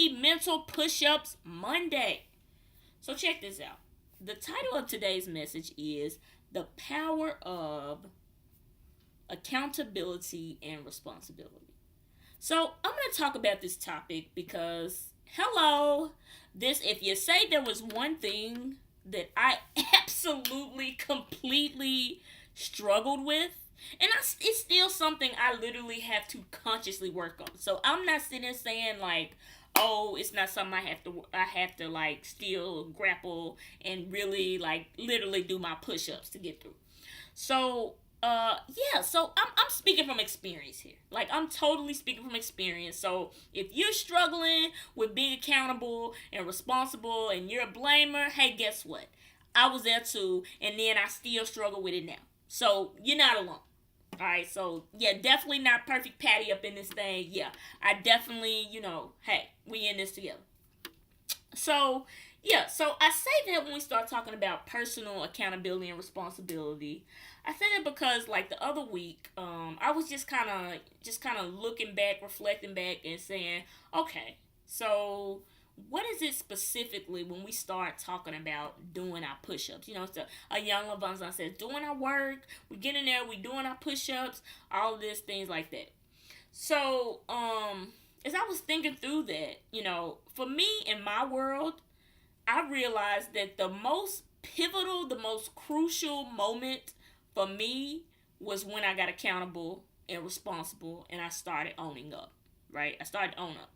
Happy Mental Push-Ups Monday. So check this out. The title of today's message is The Power of Accountability and Responsibility. So I'm going to talk about this topic because, hello, if you say there was one thing that I absolutely, completely struggled with, and it's still something I literally have to consciously work on. So I'm not sitting there saying like, oh, it's not something I have to like still grapple and really like literally do my push-ups to get through. So so I'm speaking from experience here. Like I'm totally speaking from experience. So if you're struggling with being accountable and responsible and you're a blamer, hey, guess what? I was there too, and then I still struggle with it now. So you're not alone. All right, so yeah, definitely not perfect Patty up in this thing. Yeah, I definitely, hey, we in this together. So yeah, so I say that when we start talking about personal accountability and responsibility, I say that because like the other week, I was just kind of looking back, reflecting back, and saying, okay, so what is it specifically when we start talking about doing our push-ups? So a young Lavanza says, doing our work, we get in there, we doing our push-ups, all of this, things like that. So, as I was thinking through that, for me in my world, I realized that the most pivotal, the most crucial moment for me was when I got accountable and responsible and I started owning up, right? I started owning up.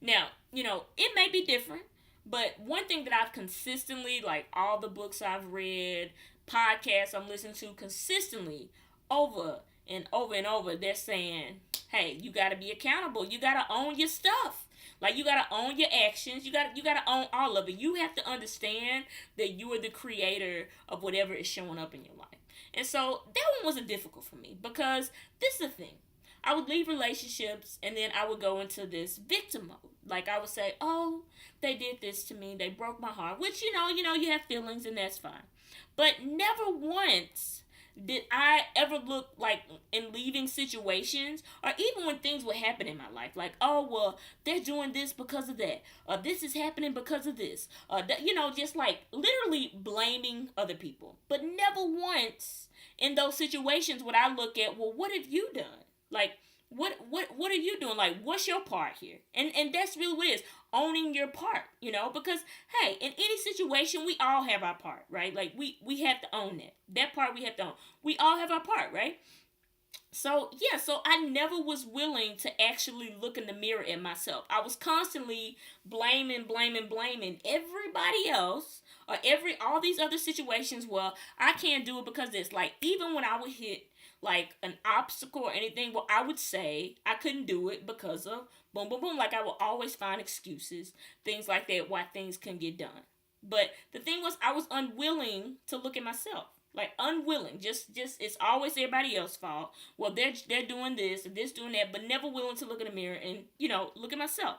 Now, it may be different, but one thing that I've consistently, like all the books I've read, podcasts I'm listening to consistently over and over and over, they're saying, hey, you got to be accountable. You got to own your stuff. Like you gotta own your actions. You gotta own all of it. You have to understand that you are the creator of whatever is showing up in your life. And so that one wasn't difficult for me because this is the thing. I would leave relationships and then I would go into this victim mode. Like I would say, "Oh, they did this to me. They broke my heart." Which you have feelings and that's fine. But never once did I ever look like in leaving situations or even when things would happen in my life like, oh well, they're doing this because of that, or this is happening because of this, just like literally blaming other people. But never once in those situations would I look at, well, what have you done? Like what are you doing? Like what's your part here? And that's really what it is, owning your part, because hey, in any situation we all have our part, right? Like we have to own that part. We have to own, we all have our part, right? So yeah, so I never was willing to actually look in the mirror at myself. I was constantly blaming everybody else or all these other situations. Well, I can't do it because this. Like even when I would hit like an obstacle or anything, well, I would say I couldn't do it because of boom, boom, boom. Like I would always find excuses, things like that, why things couldn't get done. But the thing was, I was unwilling to look at myself. Like unwilling, just it's always everybody else's fault. Well, they're doing this, and this doing that, but never willing to look in the mirror and look at myself.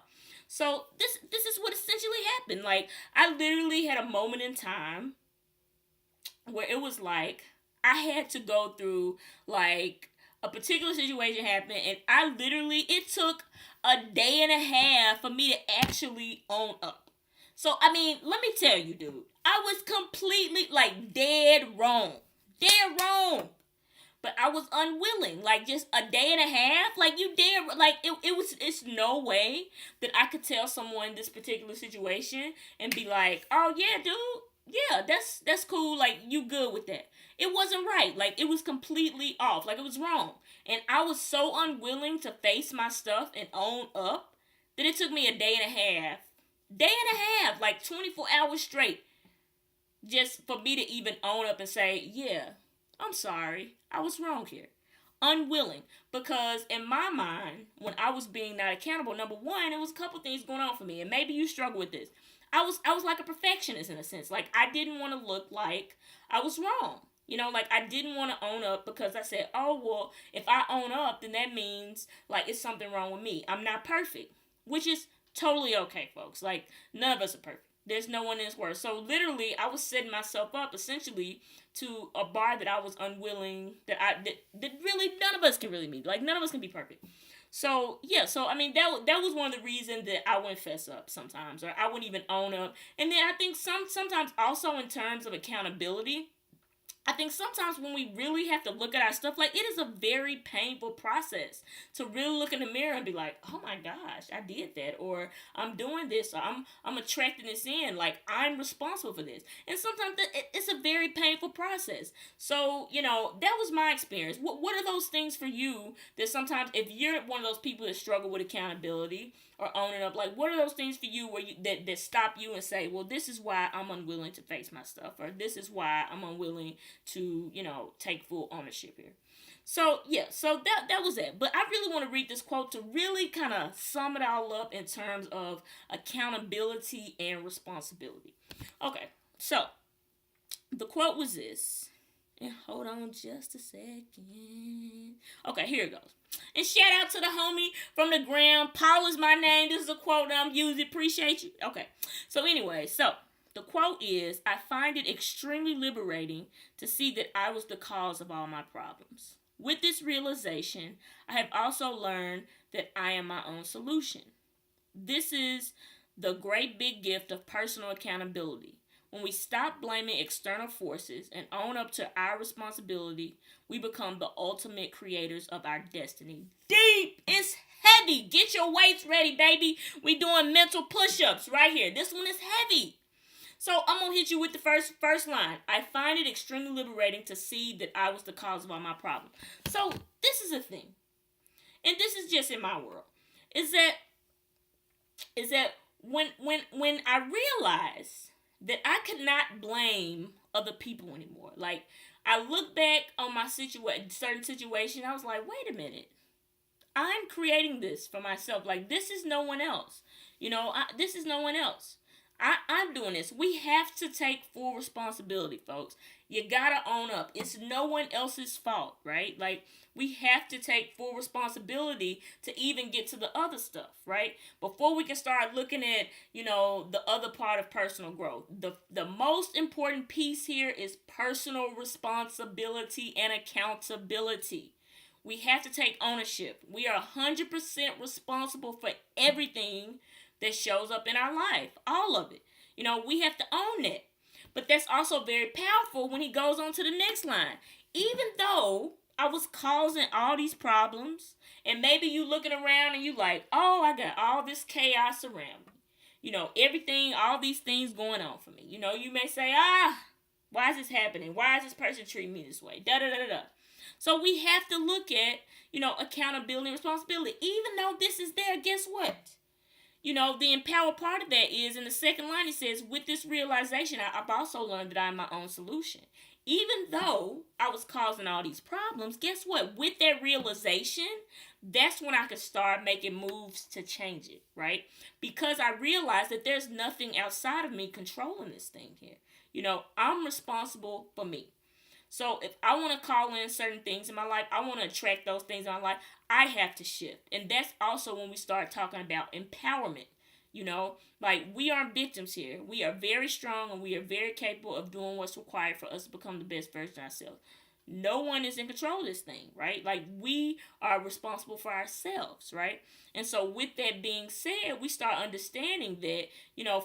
So this is what essentially happened. Like I literally had a moment in time where it was like I had to go through like a particular situation happened, and I literally it took a day and a half for me to actually own up. So I mean, let me tell you, dude, I was completely like dead wrong, dead wrong. But I was unwilling, like just a day and a half. Like you dare, like it's no way that I could tell someone this particular situation and be like, oh yeah, dude, yeah, that's cool. Like you good with that? It wasn't right. Like it was completely off. Like it was wrong. And I was so unwilling to face my stuff and own up that it took me a day and a half, like 24 hours straight, just for me to even own up and say, yeah, I'm sorry, I was wrong here. Unwilling. Because in my mind, when I was being not accountable, number one, there was a couple things going on for me. And maybe you struggle with this. I was like a perfectionist in a sense. Like I didn't want to look like I was wrong. Like I didn't want to own up because I said, oh well, if I own up, then that means like it's something wrong with me. I'm not perfect. Which is totally okay, folks. Like none of us are perfect. There's no one in this world. So literally, I was setting myself up essentially to a bar that I was unwilling, that really none of us can really meet. Like none of us can be perfect. So yeah, so I mean that was one of the reasons that I wouldn't fess up sometimes, or I wouldn't even own up. And then I think sometimes also in terms of accountability, I think sometimes when we really have to look at our stuff, like, it is a very painful process to really look in the mirror and be like, oh my gosh, I did that, or I'm doing this, or I'm attracting this in, like, I'm responsible for this. And sometimes it's a very painful process. So, that was my experience. What are those things for you that sometimes, if you're one of those people that struggle with accountability or owning up, like, what are those things for you where that stop you and say, well, this is why I'm unwilling to face my stuff, or this is why I'm unwilling to, take full ownership here. So yeah, so that was it. But I really want to read this quote to really kind of sum it all up in terms of accountability and responsibility. Okay, so the quote was this. And hold on just a second. Okay, here it goes. And shout out to the homie from the gram. Paul is my name. This is a quote that I'm using. Appreciate you. Okay. So anyway, the quote is, I find it extremely liberating to see that I was the cause of all my problems. With this realization, I have also learned that I am my own solution. This is the great big gift of personal accountability. When we stop blaming external forces and own up to our responsibility, we become the ultimate creators of our destiny. Deep! It's heavy! Get your weights ready, baby! We doing mental push-ups right here. This one is heavy. So I'm going to hit you with the first line. I find it extremely liberating to see that I was the cause of all my problems. So this is a thing. And this is just in my world. Is that when I realized that I could not blame other people anymore. Like, I look back on my certain situation, I was like, wait a minute. I'm creating this for myself. Like, this is no one else. This is no one else. I'm doing this. We have to take full responsibility, folks. You gotta own up. It's no one else's fault, right? Like, we have to take full responsibility to even get to the other stuff, right? Before we can start looking at, the other part of personal growth. The most important piece here is personal responsibility and accountability. We have to take ownership. We are 100% responsible for everything that shows up in our life. All of it. We have to own it. But that's also very powerful when he goes on to the next line. Even though I was causing all these problems, and maybe you looking around and you like, oh, I got all this chaos around me. Everything, all these things going on for me. You may say, why is this happening? Why is this person treating me this way? Da-da-da-da-da. So we have to look at, accountability and responsibility. Even though this is there, guess what? The empowered part of that is in the second line, it says, with this realization, I've also learned that I'm my own solution. Even though I was causing all these problems, guess what? With that realization, that's when I could start making moves to change it, right? Because I realized that there's nothing outside of me controlling this thing here. I'm responsible for me. So if I want to call in certain things in my life, I want to attract those things in my life, I have to shift. And that's also when we start talking about empowerment. Like, we aren't victims here. We are very strong and we are very capable of doing what's required for us to become the best version of ourselves. No one is in control of this thing, right? Like, we are responsible for ourselves, right? And so with that being said, we start understanding that,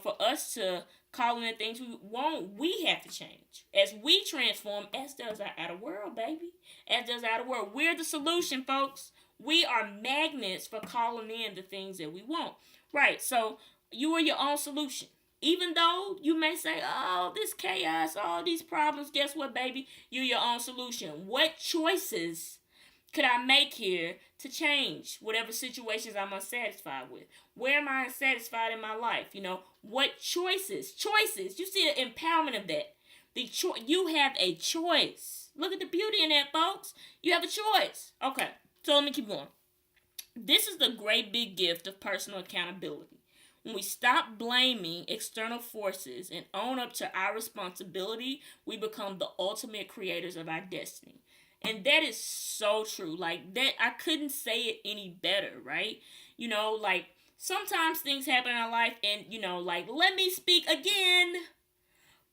for us to call in the things we want, we have to change. As we transform, as does our outer world, baby. As does our outer world. We're the solution, folks. We are magnets for calling in the things that we want. Right, so you are your own solution. Even though you may say, oh, this chaos, all these problems, guess what, baby? You're your own solution. What choices could I make here to change whatever situations I'm unsatisfied with? Where am I unsatisfied in my life? What choices? You see the empowerment of that. You have a choice. Look at the beauty in that, folks. You have a choice. Okay, so let me keep going. This is the great big gift of personal accountability. When we stop blaming external forces and own up to our responsibility, we become the ultimate creators of our destiny. And that is so true. Like, that, I couldn't say it any better, right? Like, sometimes things happen in our life and, like, let me speak again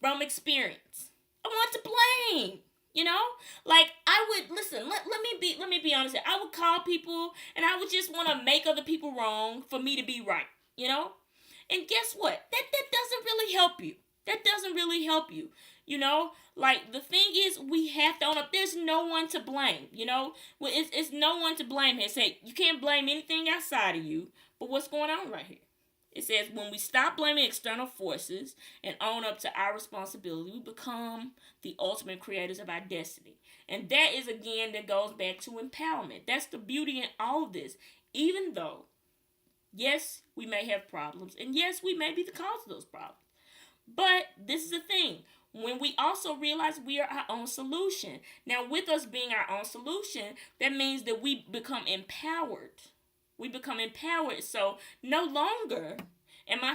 from experience. I want to blame. You know, like I would listen. Let me be honest here. I would call people, and I would just want to make other people wrong for me to be right. You know, and guess what? That doesn't really help you. That doesn't really help you. You know, like the thing is, we have to own up. There's no one to blame. You know, well, it's no one to blame here. Say you can't blame anything outside of you, but what's going on right here? It says when we stop blaming external forces and own up to our responsibility, we become the ultimate creators of our destiny. And that is again that goes back to empowerment. That's the beauty in all of this. Even though, yes, we may have problems, and yes, we may be the cause of those problems. But this is the thing. When we also realize we are our own solution. Now, with us being our own solution, that means that we become empowered. We become empowered. So no longer am I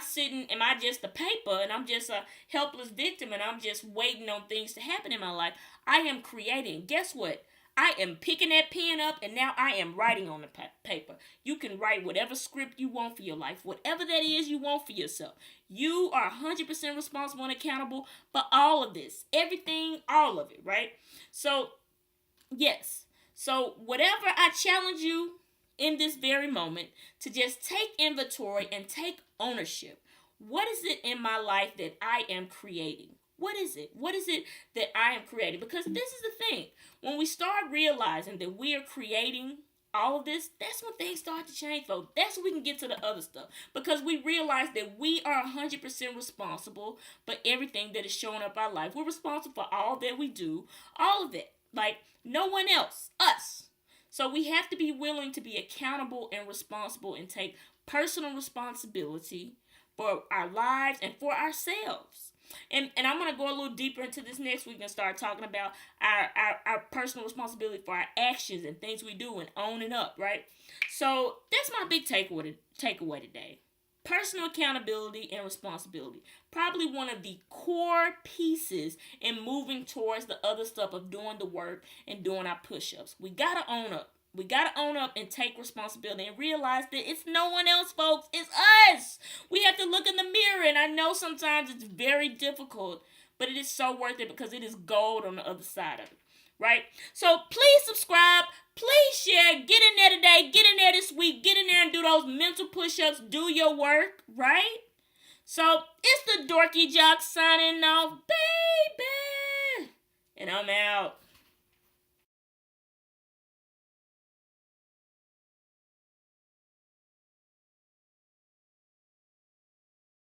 just a paper and I'm just a helpless victim and I'm just waiting on things to happen in my life. I am creating. Guess what? I am picking that pen up and now I am writing on the paper. You can write whatever script you want for your life, whatever that is you want for yourself. You are 100% responsible and accountable for all of this. Everything, all of it, right? So, yes. So, whatever I challenge you in this very moment to just take inventory and take ownership. What is it in my life that I am creating? What is it? What is it that I am creating? Because this is the thing. When we start realizing that we are creating all of this, that's when things start to change, folks. That's when we can get to the other stuff. Because we realize that we are 100% responsible for everything that is showing up our life. We're responsible for all that we do. All of it. Like, no one else. Us. So we have to be willing to be accountable and responsible and take personal responsibility for our lives and for ourselves. And I'm going to go a little deeper into this next week and start talking about our personal responsibility for our actions and things we do and owning up, right? So that's my big takeaway today. Personal accountability and responsibility. Probably one of the core pieces in moving towards the other stuff of doing the work and doing our push-ups. We got to own up. We got to own up and take responsibility and realize that it's no one else, folks. It's us. We have to look in the mirror. And I know sometimes it's very difficult, but it is so worth it because it is gold on the other side of it. Right? So please subscribe. Please share. Get in there today. Get in there this week. Get in there and do those mental push-ups. Do your work. Right? So it's the Dorky Jock signing off, baby. And I'm out.